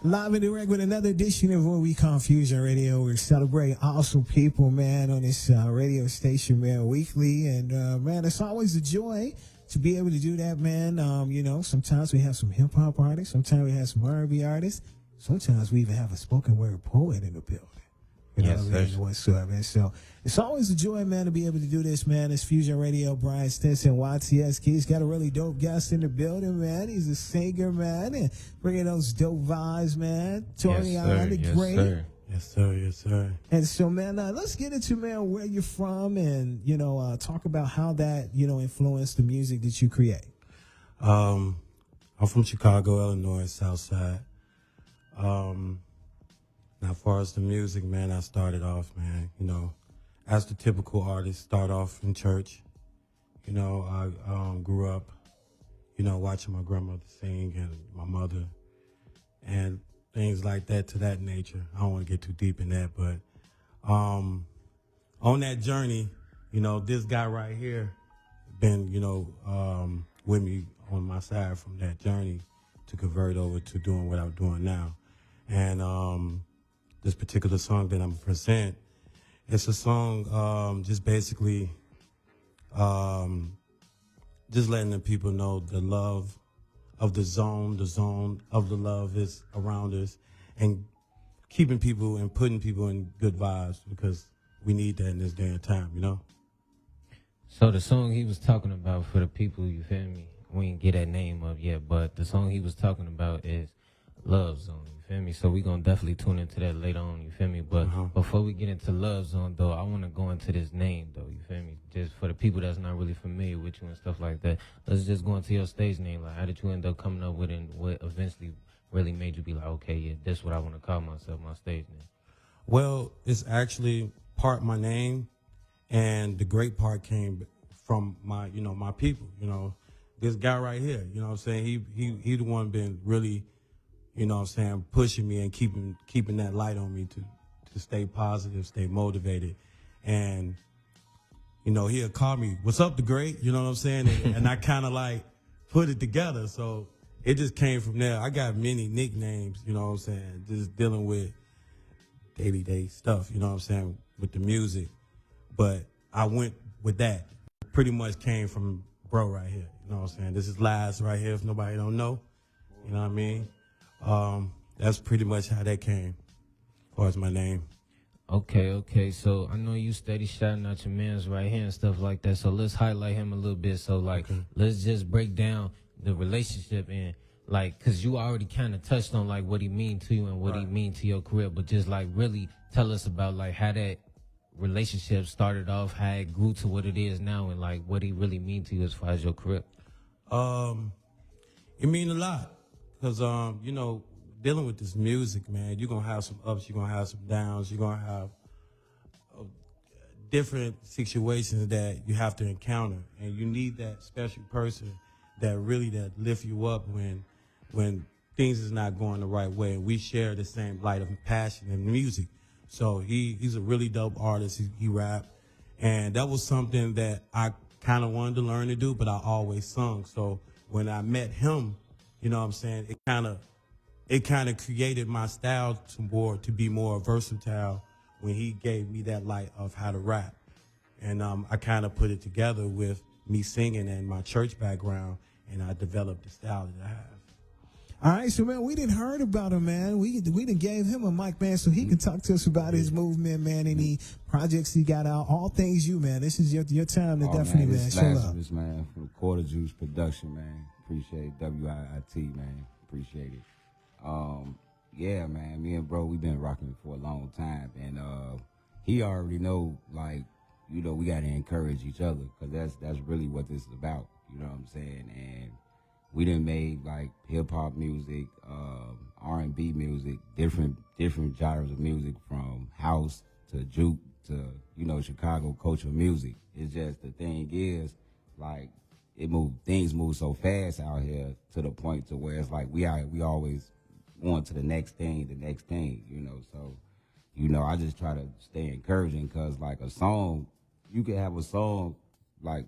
Live and direct with another edition of what we call Fusion Radio. We're celebrating awesome people, man, on this radio station, man, weekly. And, man, it's always a joy to be able to do that, man. You know, sometimes we have some hip-hop artists. Sometimes we have some R&B artists. Sometimes we even have a spoken word poet in the building. You know what I mean? Whatsoever. So it's always a joy, man, to be able to do this, man. It's Fusion Radio. Brian Stinson, YTS Keys, got a really dope guest in the building, man. He's a singer, man, and bringing those dope vibes, man. TaureanDaGreat. Yes, sir. Yes, sir. And so, man, let's get into, man, where you're from and, you know, talk about how that, you know, influenced the music that you create. I'm from Chicago, Illinois, South Side. Now, as far as the music, man, I started off, man, you know, as the typical artist, start off in church. You know, I grew up, you know, watching my grandmother sing and my mother and things like that to that nature. I don't want to get too deep in that, but on that journey, you know, this guy right here been, you know, with me on my side from that journey to convert over to doing what I'm doing now. And this particular song that I'm gonna present, it's a song just basically just letting the people know the love of the zone of the love is around us, and keeping people and putting people in good vibes, because we need that in this day and time, you know? So the song he was talking about, for the people, you feel me? We didn't get that name up yet, but the song he was talking about is Love Zone, you feel me? So we gonna definitely tune into that later on, you feel me? But before we get into Love Zone, though, I want to go into this name, though, you feel me? Just for the people that's not really familiar with you and stuff like that, let's just go into your stage name. Like, how did you end up coming up with it, and what eventually really made you be like, okay, yeah, that's what I want to call myself, my stage name? Well, it's actually part my name, and the great part came from my, you know, my people, you know, this guy right here, you know what I'm saying? He the one been really, you know what I'm saying, pushing me and keeping that light on me to stay positive, stay motivated. And, you know, he'll call me, "What's up, the great?" You know what I'm saying? And I kind of like put it together. So it just came from there. I got many nicknames, you know what I'm saying, just dealing with day stuff, you know what I'm saying, with the music. But I went with that. Pretty much came from bro right here, you know what I'm saying? This is Lies right here, if nobody don't know, you know what I mean? That's pretty much how that came, as far as my name. Okay. So I know you steady shouting out your mans right here and stuff like that. So let's highlight him a little bit. So, like, let's just break down the relationship, and, like, because you already kind of touched on, like, what he mean to you and what he mean to your career. But just, like, really tell us about, like, how that relationship started off, how it grew to what it is now, and, like, what he really mean to you as far as your career. It mean a lot. Because, you know, dealing with this music, man, you're going to have some ups, you're going to have some downs, you're going to have different situations that you have to encounter. And you need that special person that lift you up when things is not going the right way. And we share the same light of passion in music. So he's a really dope artist. He rap. And that was something that I kind of wanted to learn to do, but I always sung. So when I met him, you know what I'm saying, it kind of created my style to be more versatile when he gave me that light of how to rap. And I kind of put it together with me singing and my church background, and I developed the style that I have. All right, so, man, we didn't heard about him, man. We done gave him a mic, man, so he can talk to us about his movement, man, any projects he got out, all things you, man. This is your time to definitely, man, show up. Lazarus, man, from Quarter Juice Production, man. Appreciate WIIT, man. Appreciate it. Yeah, man, me and bro, we've been rocking for a long time, and he already know, like, you know, we got to encourage each other, because that's really what this is about, you know what I'm saying? And we done made, like, hip-hop music, R&B music, different genres of music, from house to juke to, you know, Chicago cultural music. It's just, the thing is, like, things move so fast out here, to the point to where it's like we always on to the next thing, you know. So, you know, I just try to stay encouraging, because, like, a song, you can have a song, like,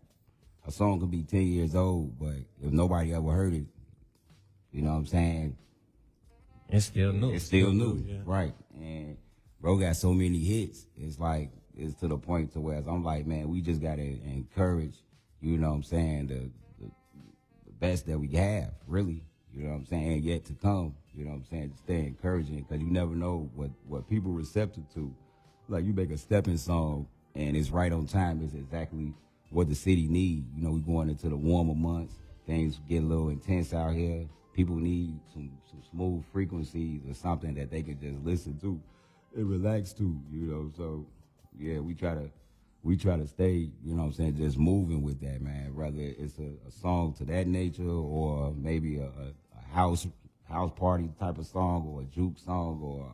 a song could be 10 years old, but if nobody ever heard it, you know what I'm saying? It's still new. It's still new, yeah. right? And bro got so many hits. It's like it's to the point to where I'm like, man, we just gotta encourage. You know what I'm saying? The best that we have, really. You know what I'm saying? And yet to come. You know what I'm saying? To stay encouraging, because you never know what people receptive to. Like, you make a stepping song and it's right on time. It's exactly what the city need. You know, we going into the warmer months. Things get a little intense out here. People need some smooth frequencies or something that they can just listen to and relax to, you know. So yeah, we try to stay, you know what I'm saying, just moving with that, man. Whether it's a song to that nature, or maybe a house party type of song, or a juke song, or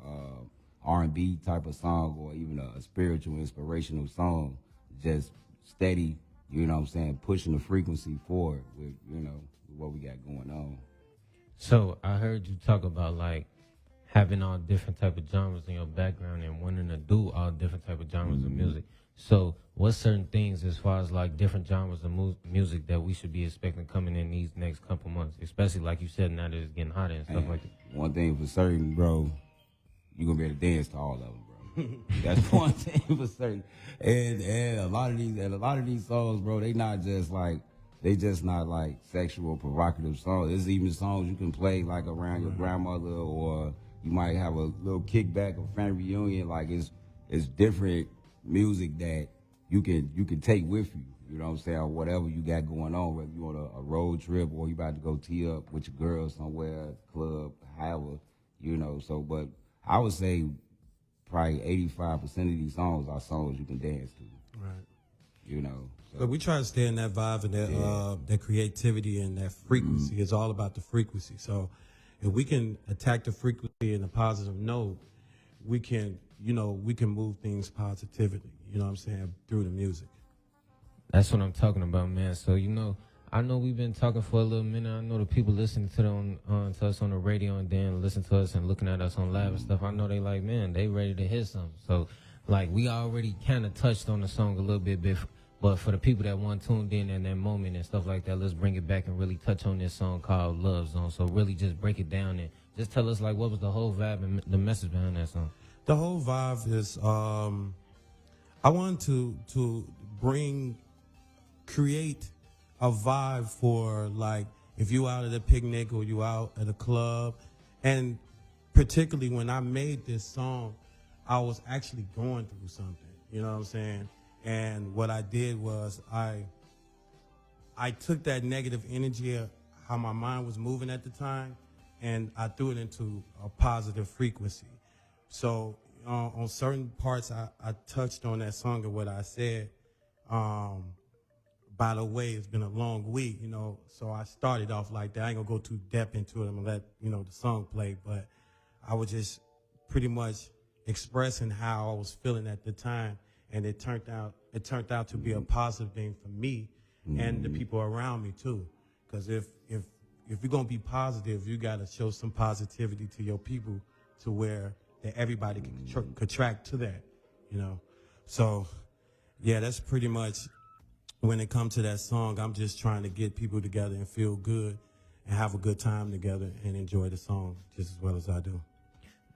R&B type of song, or even a spiritual, inspirational song. Just steady, you know what I'm saying, pushing the frequency forward with, you know, what we got going on. So I heard you talk about like having all different type of genres in your background and wanting to do all different type of genres of music. So what's certain things as far as like different genres of music that we should be expecting coming in these next couple months, especially like you said, now that it's getting hotter and stuff like that? One thing for certain, bro, you're gonna be able to dance to all of them, bro. That's one thing for certain. And a lot of these songs, bro, they just not like sexual provocative songs. There's even songs you can play like around your grandmother, or you might have a little kickback or family reunion. Like, it's different music that you can take with you. You know what I'm saying? Or whatever you got going on, whether you on a road trip or you about to go tee up with your girl somewhere, club, however, you know. So, but I would say probably 85% of these songs are songs you can dance to. Right. You know. So we try to stay in that vibe and that creativity and that frequency. It's all about the frequency. So if we can attack the frequency in a positive note, we can move things positively, you know what I'm saying, through the music. That's what I'm talking about, man. So, you know, I know we've been talking for a little minute. I know the people listening to us on the radio and then listen to us and looking at us on live and stuff. I know they like, man, they ready to hear something. So, like, we already kind of touched on the song a little bit, but for the people that weren't tuned in that moment and stuff like that, let's bring it back and really touch on this song called Love Zone. So really just break it down and just tell us, like, what was the whole vibe and the message behind that song? The whole vibe is I wanted to create a vibe for, like, if you out at a picnic or you out at a club. And particularly when I made this song, I was actually going through something, you know what I'm saying? And what I did was I took that negative energy of how my mind was moving at the time, and I threw it into a positive frequency. So on certain parts, I touched on that song and what I said. By the way, it's been a long week, you know, so I started off like that. I ain't gonna go too deep into it. I'm gonna let, you know, the song play, but I was just pretty much expressing how I was feeling at the time, and it turned out to be a positive thing for me and the people around me too. Because if you're gonna be positive, you gotta show some positivity to your people, to where that everybody can contract to that, you know. So yeah, that's pretty much when it comes to that song. I'm just trying to get people together and feel good and have a good time together and enjoy the song just as well as I do.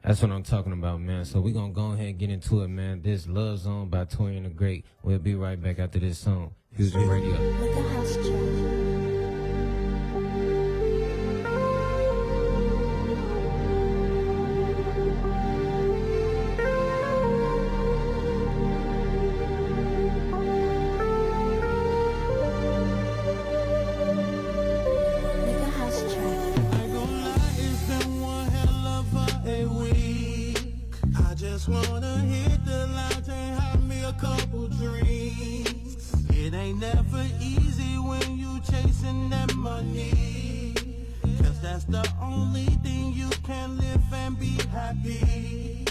That's what I'm talking about, man. So we're going to go ahead and get into it, man. This Love Zone by TaureanDaGreat. We'll be right back after this song. Fusion Radio. Like a house track. Wanna hit the lounge and have me a couple drinks. It ain't never easy when you chasing that money, 'cause that's the only thing you can live and be happy.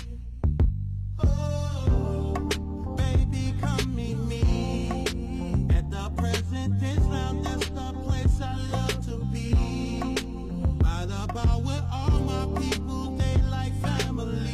Oh, baby, come meet me at the President's Lounge. That's the place I love to be. By the bar with all my people, they like family.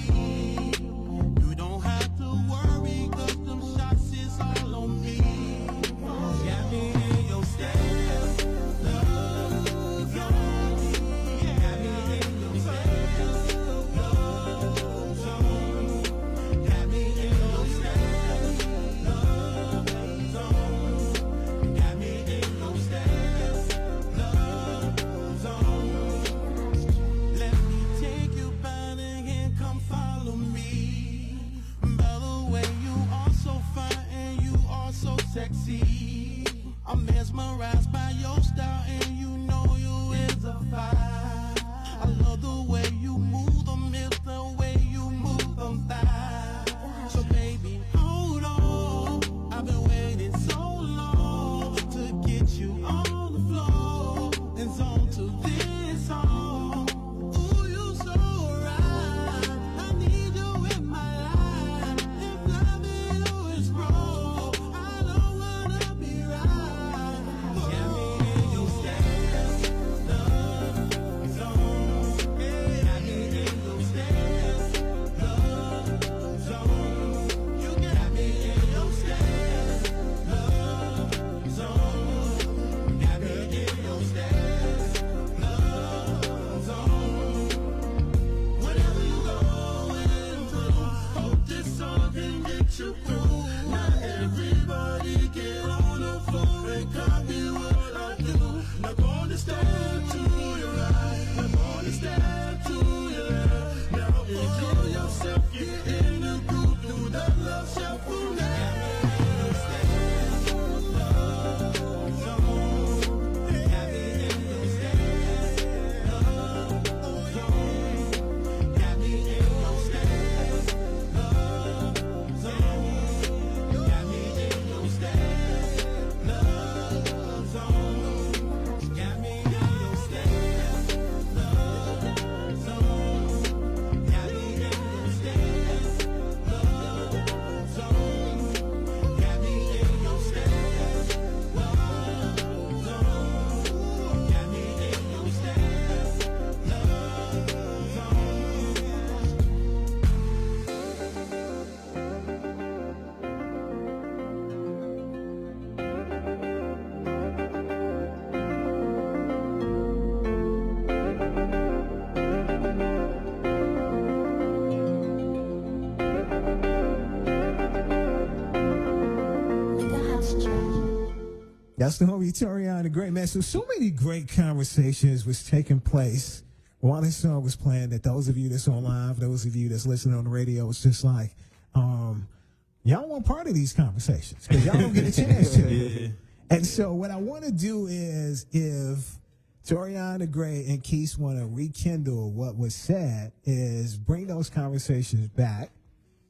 That's the homie TaureanDaGreat, man. So many great conversations was taking place while this song was playing. That those of you that's on live, those of you that's listening on the radio, it's just like, y'all want part of these conversations because y'all don't get a chance to. Yeah. And so what I want to do is, if TaureanDaGreat and Keith want to rekindle what was said, is bring those conversations back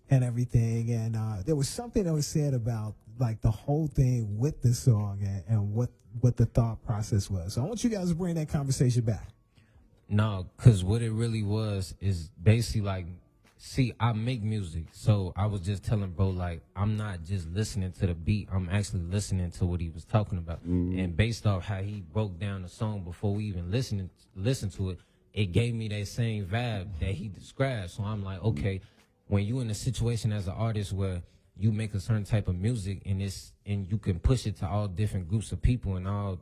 and everything. And there was something that was said about like the whole thing with the song and what the thought process was. So I want you guys to bring that conversation back. No, because what it really was is basically like, see, I make music. So I was just telling bro, like, I'm not just listening to the beat. I'm actually listening to what he was talking about. And based off how he broke down the song before we even listened to it, it gave me that same vibe that he described. So I'm like, okay, when you in a situation as an artist where you make a certain type of music and you can push it to all different groups of people and all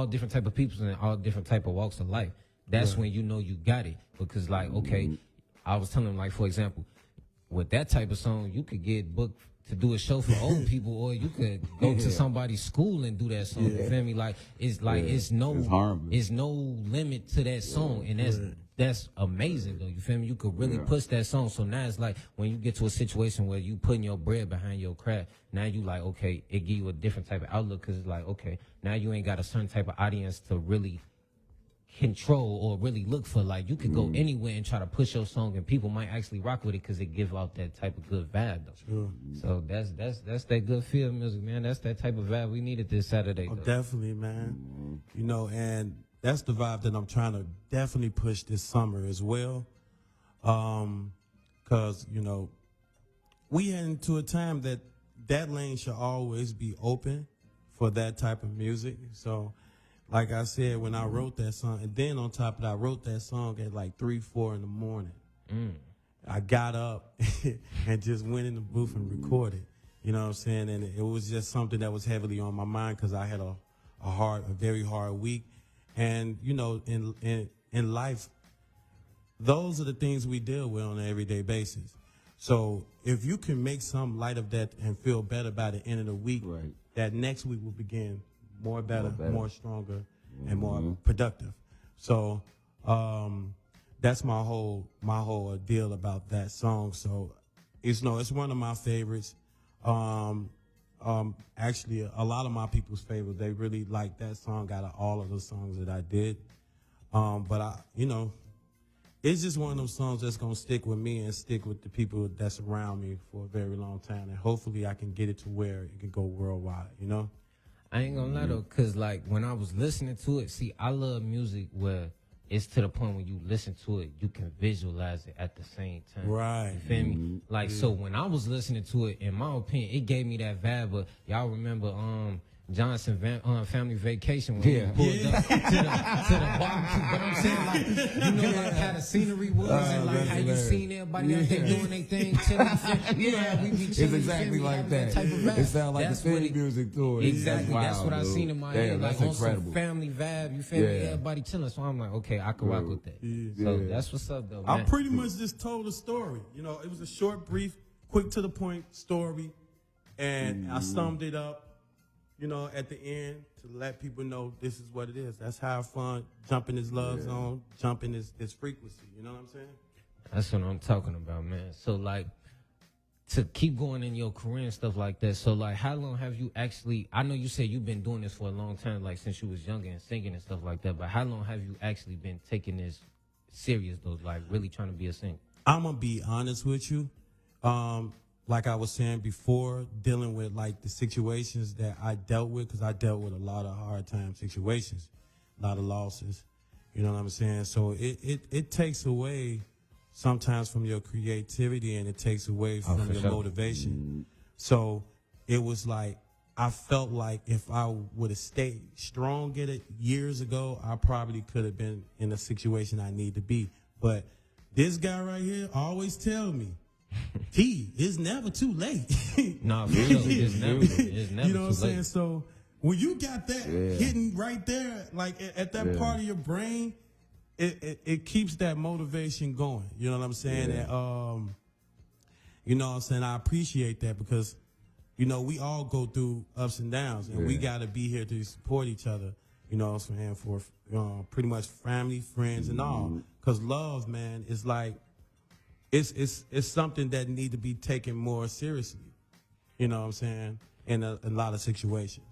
different type of people and all different type of walks of life, that's when you know you got it. Because like, okay, I was telling him, like, for example, with that type of song, you could get booked to do a show for old people, or you could go to somebody's school and do that song. You feel me? Like, it's no limit to that song, and that's amazing though. You feel me? You could really push that song. So now it's like when you get to a situation where you putting your bread behind your craft, now you like, okay, it give you a different type of outlook, because it's like, okay, now you ain't got a certain type of audience to really control or really look for. Like, you could go anywhere and try to push your song and people might actually rock with it because it give out that type of good vibe though. So that's that good feel music, man. That's that type of vibe we needed this Saturday though. Definitely, man. You know, and that's the vibe that I'm trying to definitely push this summer as well. Cause, you know, we head into a time that lane should always be open for that type of music. So like I said, when I wrote that song, and then on top of that, I wrote that song at like 3, 4 in the morning. I got up and just went in the booth and recorded. You know what I'm saying? And it was just something that was heavily on my mind because I had a very hard week. And, you know, in life, those are the things we deal with on an everyday basis. So if you can make some light of that and feel better by the end of the week, that next week will begin more better, more stronger, and more productive. So that's my whole deal about that song. So it's one of my favorites. Actually, a lot of my people's favorites. They really like that song out of all of the songs that I did. But it's just one of those songs that's gonna stick with me and stick with the people that's around me for a very long time. And hopefully I can get it to where it can go worldwide, you know? I ain't gonna lie though, cause like when I was listening to it, see, I love music where it's to the point when you listen to it, you can visualize it at the same time. Right. You feel me? Like, so when I was listening to it, in my opinion, it gave me that vibe. But y'all remember Johnson Family Vacation when he pulled up to the barbecue? But I'm saying, like, you know, like how the scenery was and like how you seen everybody out there doing their thing, chilling. You know how we be chilling. It's exactly like that. Type of vibe. It sounds like the theme music too. Exactly. That's what I seen in my head. Like on incredible. some family vibe. You feel me? Everybody chilling. So I'm like, okay, I can rock with that. So that's what's up though, man. I pretty much just told a story. You know, it was a short, brief, quick to the point story, and I summed it up, you know, at the end to let people know this is what it is. That's how fun, jumping this love zone, jumping this frequency. You know what I'm saying? That's what I'm talking about, man. So, like, to keep going in your career and stuff like that, so, like, how long have you actually, I know you said you've been doing this for a long time, like, since you was younger and singing and stuff like that, but how long have you actually been taking this serious, though, like, really trying to be a singer? I'm going to be honest with you. Like I was saying before, dealing with like the situations that I dealt with, because I dealt with a lot of hard time situations, a lot of losses. You know what I'm saying? So it takes away sometimes from your creativity, and it takes away from your motivation. So it was like, I felt like if I would have stayed strong in it years ago, I probably could have been in a situation I need to be. But this guy right here always tell me, T, it's never too late. Nah, for sure. It's never you know what I'm saying? late. So when you got that hitting right there, like at that part of your brain, it keeps that motivation going. You know what I'm saying? And, you know what I'm saying? I appreciate that because you know, we all go through ups and downs, and we got to be here to support each other. You know what I'm saying? For pretty much family, friends, and all. Because love, man, is like it's something that need to be taken more seriously. You know what I'm saying? In a lot of situations.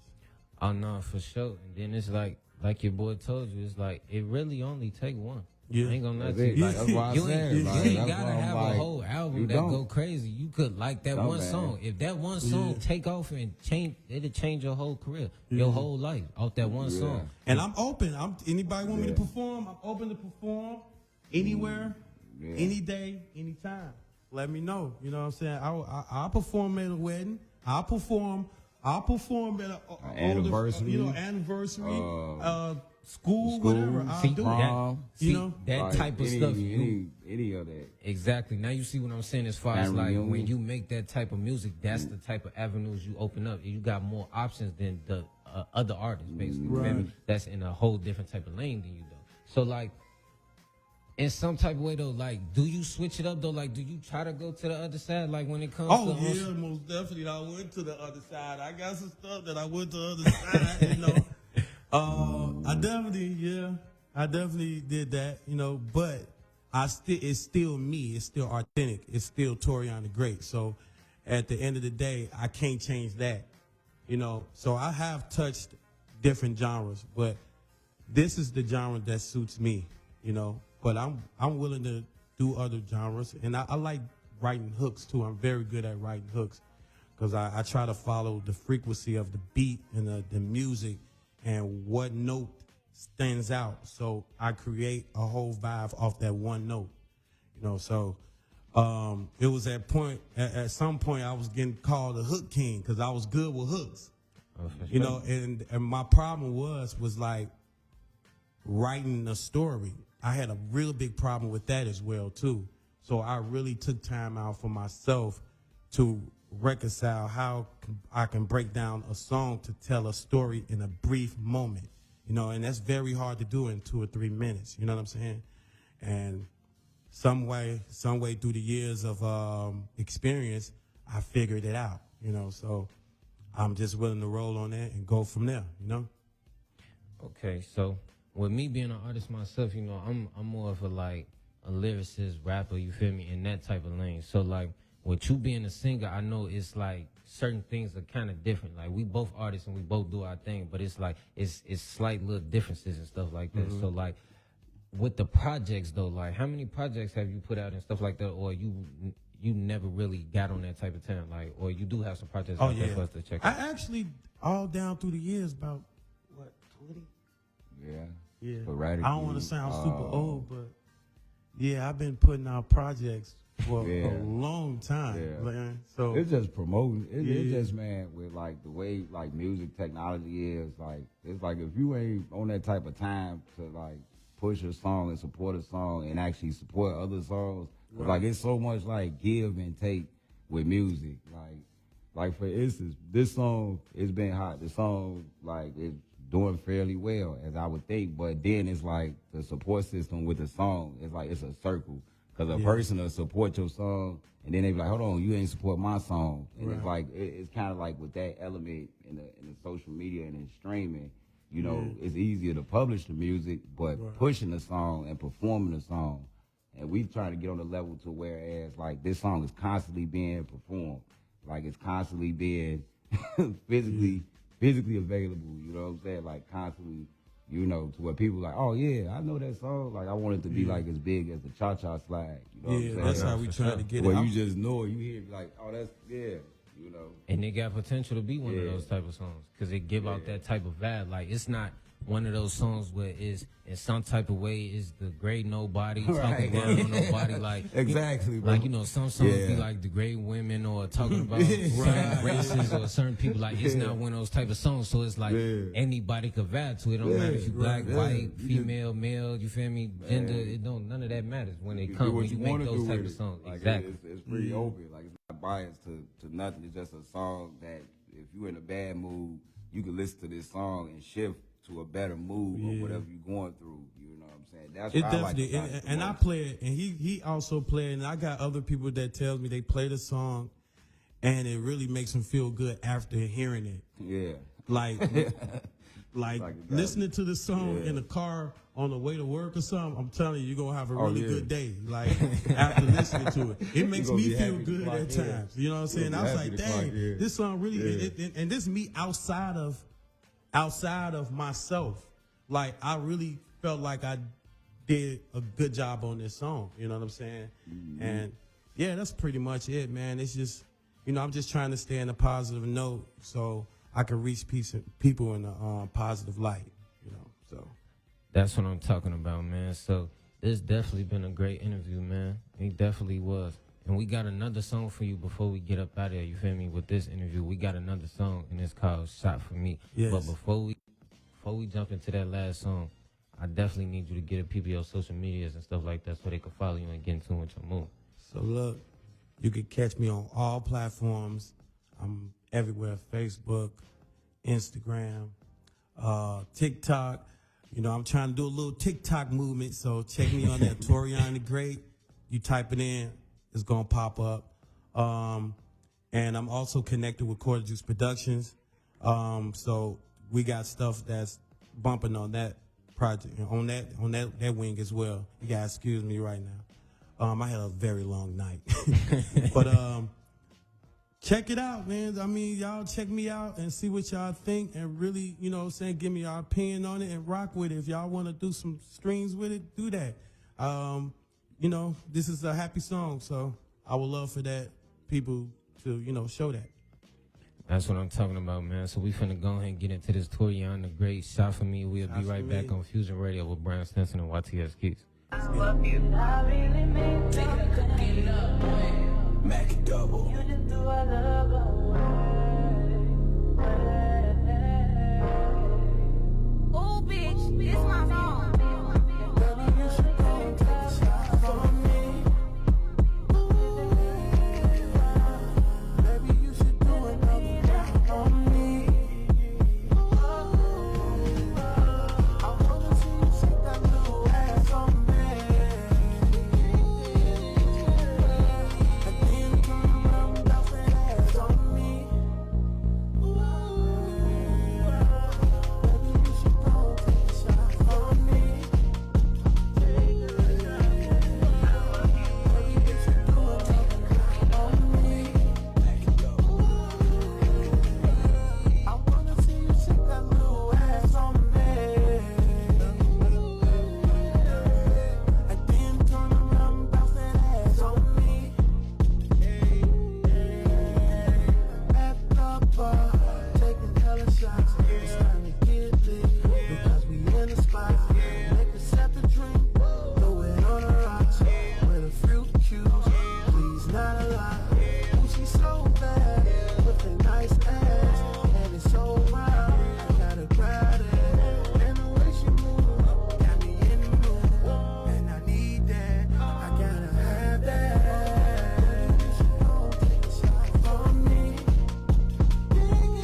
Oh no, for sure. And then it's like your boy told you, it's like it really only take one. Yeah. I ain't gonna lie That's to it. you. Like, that's what I You said. ain't, Like, you ain't that's gotta why I'm have like, a whole album you that don't. go crazy. You could like that No, one man. song. If that one song take off and change, it'll change your whole career, your whole life off that one song. And I'm open. Anybody want me to perform? I'm open to perform anywhere, any day, anytime. Let me know. You know what I'm saying? I'll perform at a wedding. I'll perform at a anniversary. Anniversary, school, whatever. I'll do prom. it. You know, that Like, type of stuff. any of that. Exactly. Now you see what I'm saying as far as Family like reunion. when you make that type of music, that's the type of avenues you open up. You got more options than the other artists, basically. You feel me? That's in a whole different type of lane than you do. So like, in some type of way though, like, do you switch it up though? Like, do you try to go to the other side? Like when it comes to most definitely. I went to the other side. I got some stuff that I went to the other side. You know, I definitely did that. You know, but it's still me. It's still authentic. It's still TaureanDaGreat. So, at the end of the day, I can't change that. You know, so I have touched different genres, but this is the genre that suits me. You know. But I'm willing to do other genres, and I like writing hooks too. I'm very good at writing hooks because I try to follow the frequency of the beat and the music and what note stands out. So I create a whole vibe off that one note, you know. So it was at some point I was getting called a hook king because I was good with hooks, you know. And my problem was like writing a story. I had a real big problem with that as well, too. So I really took time out for myself to reconcile how I can break down a song to tell a story in a brief moment, you know, and that's very hard to do in 2 or 3 minutes, you know what I'm saying? And some way through the years of experience, I figured it out, you know, so I'm just willing to roll on that and go from there, you know? Okay, so with me being an artist myself, you know, I'm more of a lyricist, rapper, you feel me, in that type of lane. So like with you being a singer, I know it's like certain things are kind of different. Like we both artists and we both do our thing, but it's like it's slight little differences and stuff like that. So like with the projects though, like how many projects have you put out and stuff like that, or you never really got on that type of time, like, or you do have some projects out there for us to check out? I actually all down through the years about 20. Yeah. Sporadic. I don't want to sound super old, but yeah, I've been putting out projects for a long time, man. So it's just promoting. It's just, man, with like the way like music technology is, like it's like if you ain't on that type of time to like push a song and support a song and actually support other songs, like it's so much like give and take with music. Like for instance, this song it's been hot. The song like it's doing fairly well, as I would think, but then it's like the support system with the song, it's like it's a circle, because a person will support your song and then they be like, hold on, you ain't support my song, and it's like it's kind of like with that element in the social media and in streaming, you know, it's easier to publish the music, but pushing the song and performing the song, and we trying to get on the level to whereas like this song is constantly being performed, like it's constantly being physically available, you know what I'm saying? Like constantly, you know, to where people like, oh yeah, I know that song. Like I want it to be like as big as the Cha Cha Slide. You know what I'm saying? That's how we trying to get it. Where you just know it, you hear it like, oh that's you know. And it got potential to be one of those type of songs because it give out that type of vibe. Like it's not one of those songs where it's in some type of way is the great nobody talking about nobody, like exactly, bro. like, you know, some songs be like the great women or talking about certain races or certain people. Like it's not one of those type of songs, so it's like anybody could vibe to it. It don't matter if you black, white, female, male, you feel me, gender, it don't, none of that matters when it comes, when you make those type of songs. Like exactly. It's pretty open, like it's not biased to nothing. It's just a song that if you're in a bad mood, you can listen to this song and shift to a better mood or whatever you're going through. You know what I'm saying? That's it what definitely. I like and I play it, and he also play it, and I got other people that tells me they play the song, and it really makes them feel good after hearing it. Yeah. Like, like it does. listening to the song Yeah. in the car on the way to work or something. I'm telling you, you're gonna have a Oh, really yeah. good day. Like after listening to it, it makes gonna me be feel happy to good clock at in. times. You know what I'm saying? You're I was gonna like, be happy to dang, clock in. this song really, Yeah. and this me outside of myself. Like I really felt like I did a good job on this song. You know what I'm saying? Mm-hmm. And yeah, that's pretty much it, man. It's just, I'm just trying to stay in a positive note so I can reach people in a positive light. So That's what I'm talking about, man. So this definitely been a great interview, man. It definitely was. And we got another song for you before we get up out of here. You feel me? With this interview, we got another song, and it's called "Shot for Me." Yes. But before we jump into that last song, I definitely need you to get people your social medias and stuff like that so they can follow you and get in tune with your move. So look, you can catch me on all platforms. I'm everywhere: Facebook, Instagram, TikTok. I'm trying to do a little TikTok movement, so check me on that TaureanDaGreat. You type it in, it's gonna pop up. And I'm also connected with Quarter Juice Productions. So we got stuff that's bumping on that project, on that wing as well. You guys excuse me right now. I had a very long night. But check it out, man. I mean, y'all check me out and see what y'all think and really, give me your opinion on it and rock with it. If y'all want to do some streams with it, do that. This is a happy song, so I would love for that people to, show that. That's what I'm talking about, man. So we finna go ahead and get into this TaureanDaGreat "Shot for Me." We'll be Shot right for back Me. on Fusion Radio with Brian Stinson and YTS Keys. Mac it double. Oh, bitch, this my song. Baby, you should go and take a shot for me. Baby, you should do another round on me. I wanna see you shake that little ass on me. And then turn around and bounce that ass on me. Baby, you should go and take a shot for me. Baby, you should do another round on me. I wanna see you shake that little ass on me. And then turn around and bounce that ass on me. At the bar, taking hella shots. It's time to get lit because we in the spot. Make us set the drink, throw it on the rocks with a few cues. Please, not a lot. Ooh, she's so bad with a nice ass and it's so wild. I gotta grab it and the way she move got me in the mood and I need that. I gotta have that. You should go take a shot for me. Baby,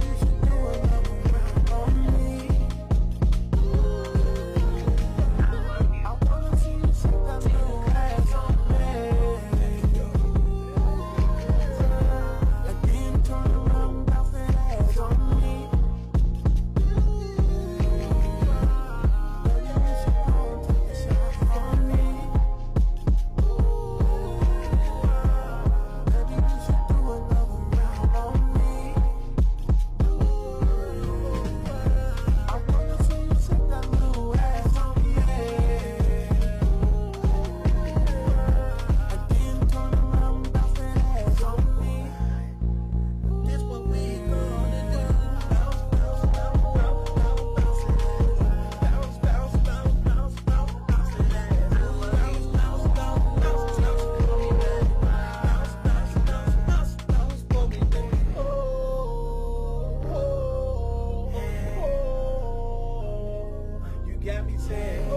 you should do another round on me. I wanna see you shake that little ass on me. And then turn around and bounce that ass on me. Baby, you should go and take a shot for me. Baby, you should do another round on me. I wanna see you shake that little ass on me. And then turn around and bounce that ass on me. This what we gonna do. Bounce, bounce, bounce, bounce, bounce, bounce, bounce, bounce, bounce, bounce, bounce that ass. Bounce, bounce, bounce, bounce, bounce for me, baby. Bounce, bounce, bounce, bounce, bounce for me, baby. Oh, you got me saying,